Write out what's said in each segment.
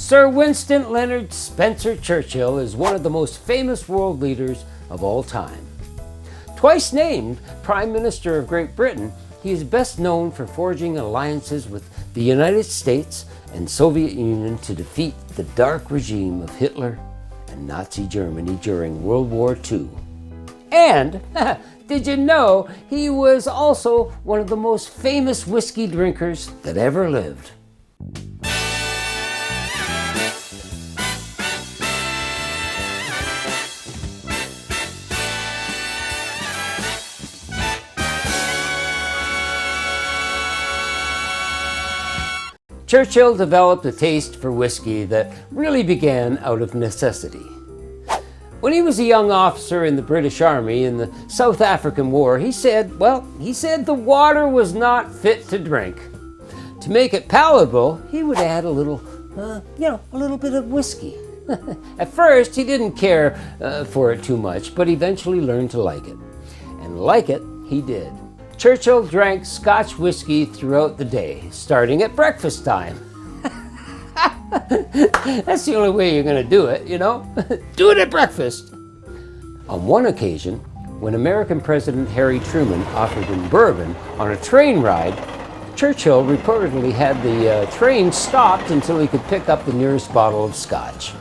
Sir Winston Leonard Spencer-Churchill is one of the most famous world leaders of all time. Twice named Prime Minister of Great Britain, he is best known for forging alliances with the United States and Soviet Union to defeat the dark regime of Hitler and Nazi Germany during World War II. And, did you know, he was also one of the most famous whiskey drinkers that ever lived. Churchill developed a taste for whiskey that really began out of necessity. When he was a young officer in the British Army in the South African War, he said the water was not fit to drink. To make it palatable, he would add a little bit of whiskey. At first, he didn't care for it too much, but eventually learned to like it. And like it, he did. Churchill drank Scotch whiskey throughout the day, starting at breakfast time. That's the only way you're going to do it, you know? Do it at breakfast. On one occasion, when American President Harry Truman offered him bourbon on a train ride, Churchill reportedly had the train stopped until he could pick up the nearest bottle of Scotch.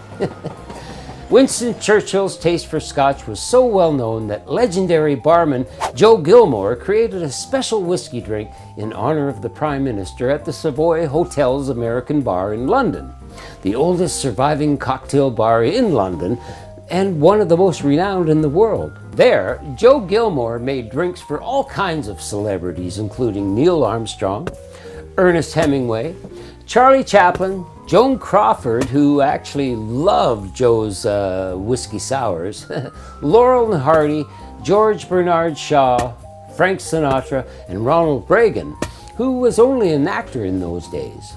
Winston Churchill's taste for Scotch was so well known that legendary barman Joe Gilmore created a special whiskey drink in honor of the Prime Minister at the Savoy Hotel's American Bar in London, the oldest surviving cocktail bar in London and one of the most renowned in the world. There, Joe Gilmore made drinks for all kinds of celebrities, including Neil Armstrong, Ernest Hemingway, Charlie Chaplin, Joan Crawford, who actually loved Joe's whiskey sours, Laurel and Hardy, George Bernard Shaw, Frank Sinatra, and Ronald Reagan, who was only an actor in those days.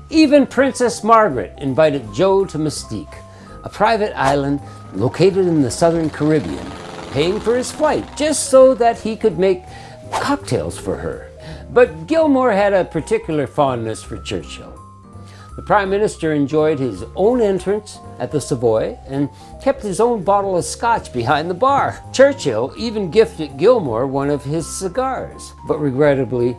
Even Princess Margaret invited Joe to Mystique, a private island located in the southern Caribbean, paying for his flight just so that he could make cocktails for her. But Gilmore had a particular fondness for Churchill. The Prime Minister enjoyed his own entrance at the Savoy and kept his own bottle of Scotch behind the bar. Churchill even gifted Gilmore one of his cigars, but regrettably,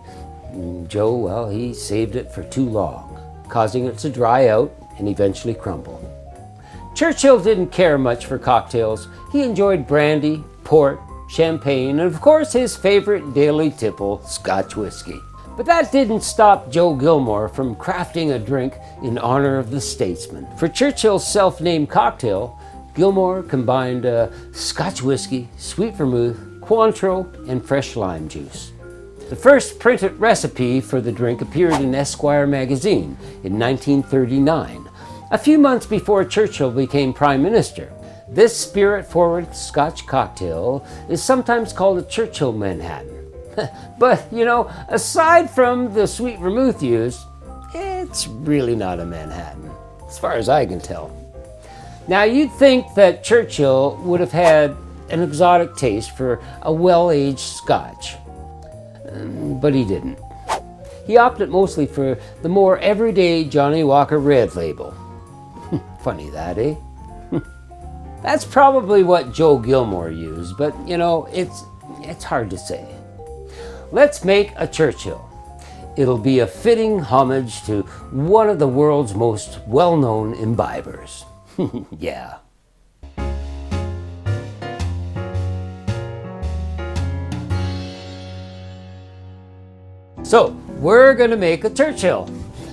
Joe, he saved it for too long, causing it to dry out and eventually crumble. Churchill didn't care much for cocktails. He enjoyed brandy, port, champagne, and of course his favorite daily tipple, Scotch whiskey. But that didn't stop Joe Gilmore from crafting a drink in honor of the statesman. For Churchill's self-named cocktail, Gilmore combined Scotch whiskey, sweet vermouth, COINTREAU, and fresh lime juice. The first printed recipe for the drink appeared in Esquire magazine in 1939, a few months before Churchill became Prime Minister. This spirit-forward Scotch cocktail is sometimes called a Churchill Manhattan. But, aside from the sweet vermouth used, it's really not a Manhattan, as far as I can tell. Now, you'd think that Churchill would have had an exotic taste for a well-aged Scotch, but he didn't. He opted mostly for the more everyday Johnnie Walker Red label. Funny that, eh? That's probably what Joe Gilmore used, but, it's hard to say. Let's make a Churchill. It'll be a fitting homage to one of the world's most well-known imbibers. Yeah. So, we're gonna make a Churchill.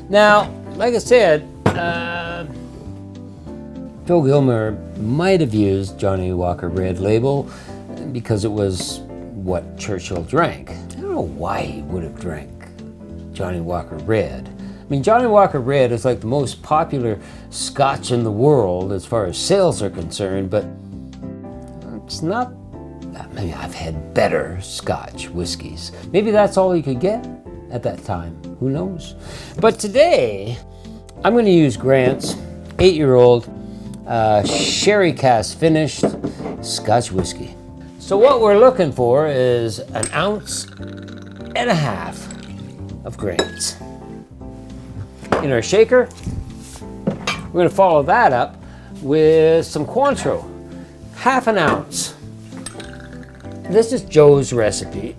Now, like I said, Joe Gilmore might have used Johnnie Walker Red label because it was what Churchill drank. I don't know why he would have drank Johnnie Walker Red. I mean, Johnnie Walker Red is like the most popular Scotch in the world as far as sales are concerned, but it's not. I mean, I've had better Scotch whiskeys. Maybe that's all you could get at that time. Who knows? But today, I'm going to use Grant's 8-year-old sherry cask finished Scotch whiskey. So what we're looking for is 1.5 ounces of Grant's. In our shaker, We're gonna follow that up with some Cointreau, half an ounce. This is Joe's recipe.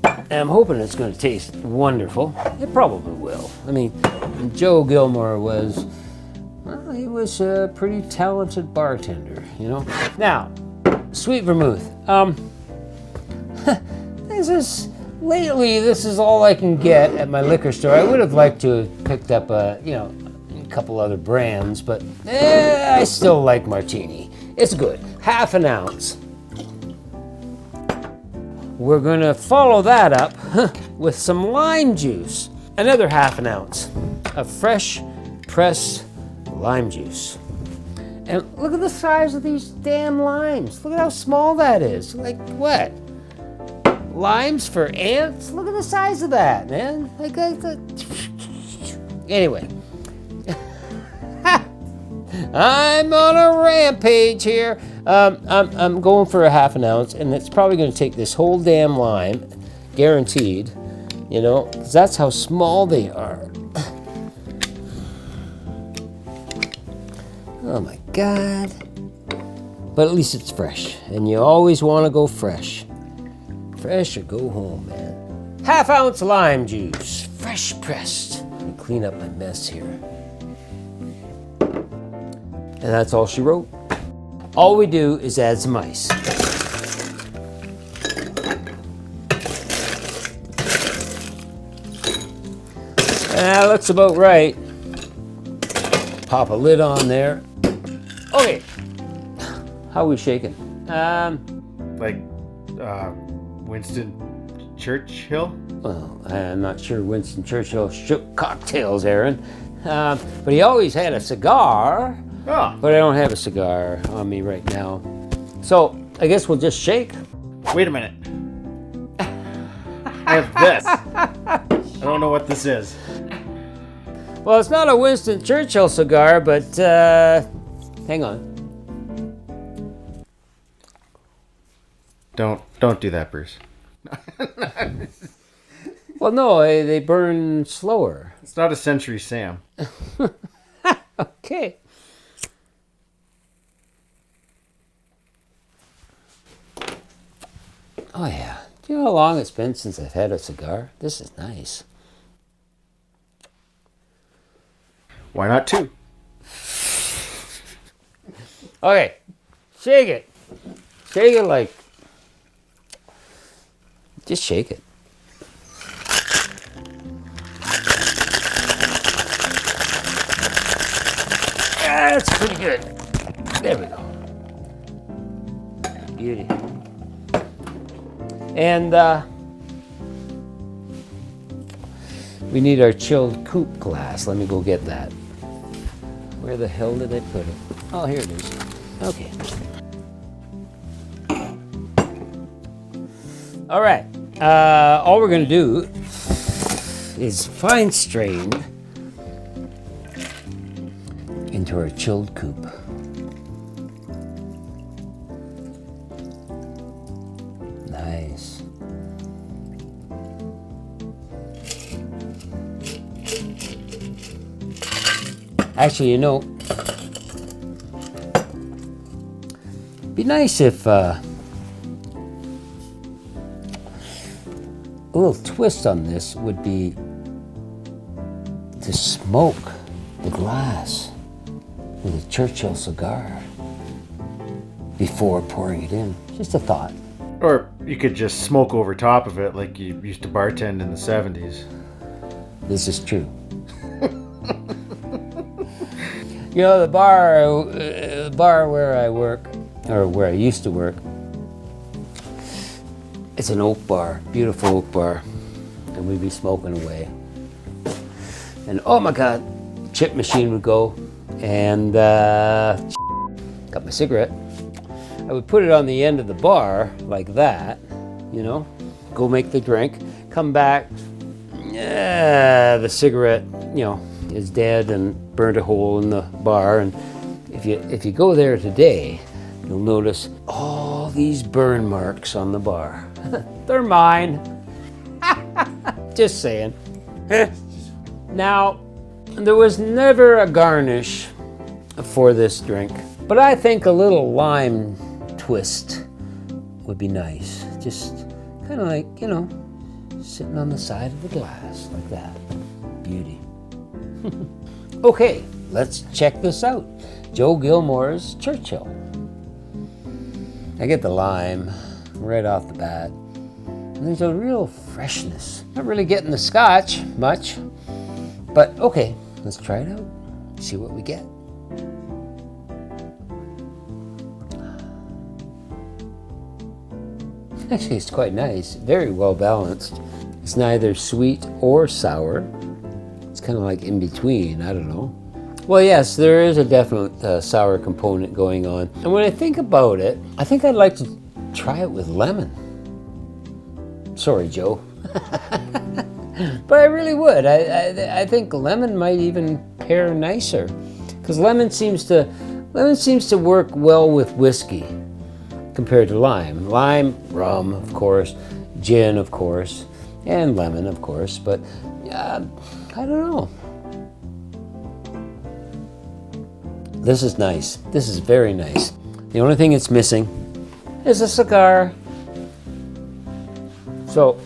And I'm hoping it's gonna taste wonderful. It probably will. I mean, Joe Gilmore was, well, he was a pretty talented bartender, you know? Now, sweet vermouth. Lately, this is all I can get at my liquor store. I would have liked to have picked up a couple other brands, but I still like Martini. It's good, half an ounce. We're gonna follow that up with some lime juice, another half an ounce of fresh pressed lime juice. And look at the size of these damn limes. Look at how small that is. Like what? Limes for ants? Look at the size of that, man. Anyway. I'm on a rampage here. I'm going for a half an ounce, and it's probably going to take this whole damn lime, guaranteed, you know, because that's how small they are. Oh my God. But at least it's fresh, and you always want to go fresh. Fresh or go home, man. Half ounce lime juice, fresh pressed. Let me clean up my mess here. And that's all she wrote. All we do is add some ice. That looks about right. Pop a lid on there. Okay. How are we shaking? Winston Churchill? Well, I'm not sure Winston Churchill shook cocktails, Aaron. But he always had a cigar. Oh. But I don't have a cigar on me right now. So I guess we'll just shake. Wait a minute. I have this. I don't know what this is. Well, it's not a Winston Churchill cigar, but hang on. Don't do that, Bruce. Well, no, they burn slower. It's not a Century Sam. Okay. Oh yeah. Do you know how long it's been since I've had a cigar? This is nice. Why not two? Okay. Shake it. Shake it like... Just shake it. That's pretty good. There we go. Beauty. And we need our chilled coupe glass. Let me go get that. Where the hell did I put it? Oh, here it is. Okay. All right. All we're going to do is fine strain into our chilled coupe. Nice. Actually, you know, it'd be nice if a little twist on this would be to smoke the glass with a Churchill cigar before pouring it in. Just a thought. Or you could just smoke over top of it like you used to bartend in the 70s. This is true. You know, the bar where I work, or where I used to work, it's an oak bar, beautiful oak bar, and we'd be smoking away. And oh my God, chip machine would go, and got my cigarette. I would put it on the end of the bar like that, you know, go make the drink, come back, the cigarette, you know, is dead and burnt a hole in the bar. And if you go there today, you'll notice all these burn marks on the bar. They're mine. Just saying. Now, There was never a garnish for this drink, but I think a little lime twist would be nice. Just kind of like, you know, sitting on the side of the glass like that. Beauty. Okay, let's check this out. Joe Gilmore's Churchill. I get the lime right off the bat. And there's a real freshness. Not really getting the scotch much, but okay, let's try it out. See what we get. Actually, it's quite nice. Very well balanced. It's neither sweet or sour. It's kind of like in between, I don't know. Well, yes, there is a definite sour component going on. And when I think about it, I think I'd like to try it with lemon. Sorry, Joe. But I really would. I think lemon might even pair nicer. Because lemon seems to work well with whiskey compared to lime. Lime, rum, of course, gin, of course, and lemon, of course, but I don't know. This is nice. This is very nice. The only thing it's missing is a cigar. So,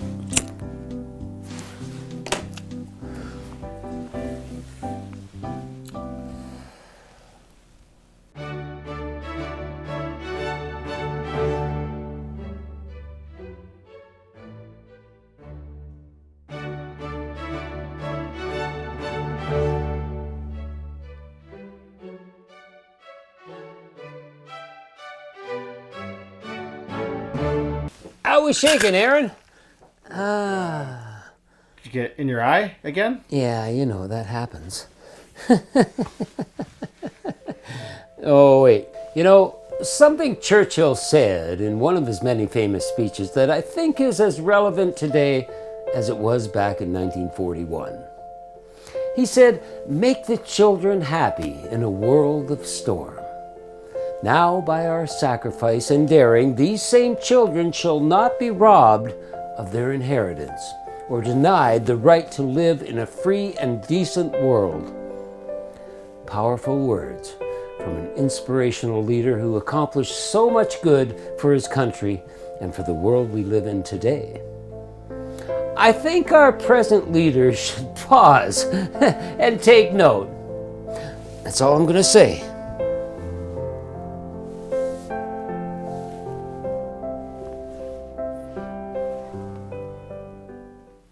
I was shaking, Aaron. Did you get in your eye again? Yeah, you know, that happens. Oh, wait. You know, something Churchill said in one of his many famous speeches that I think is as relevant today as it was back in 1941. He said, "Make the children happy in a world of storm. Now by our sacrifice and daring, these same children shall not be robbed of their inheritance or denied the right to live in a free and decent world." Powerful words from an inspirational leader who accomplished so much good for his country and for the world we live in today. I think our present leaders should pause and take note. That's all I'm going to say.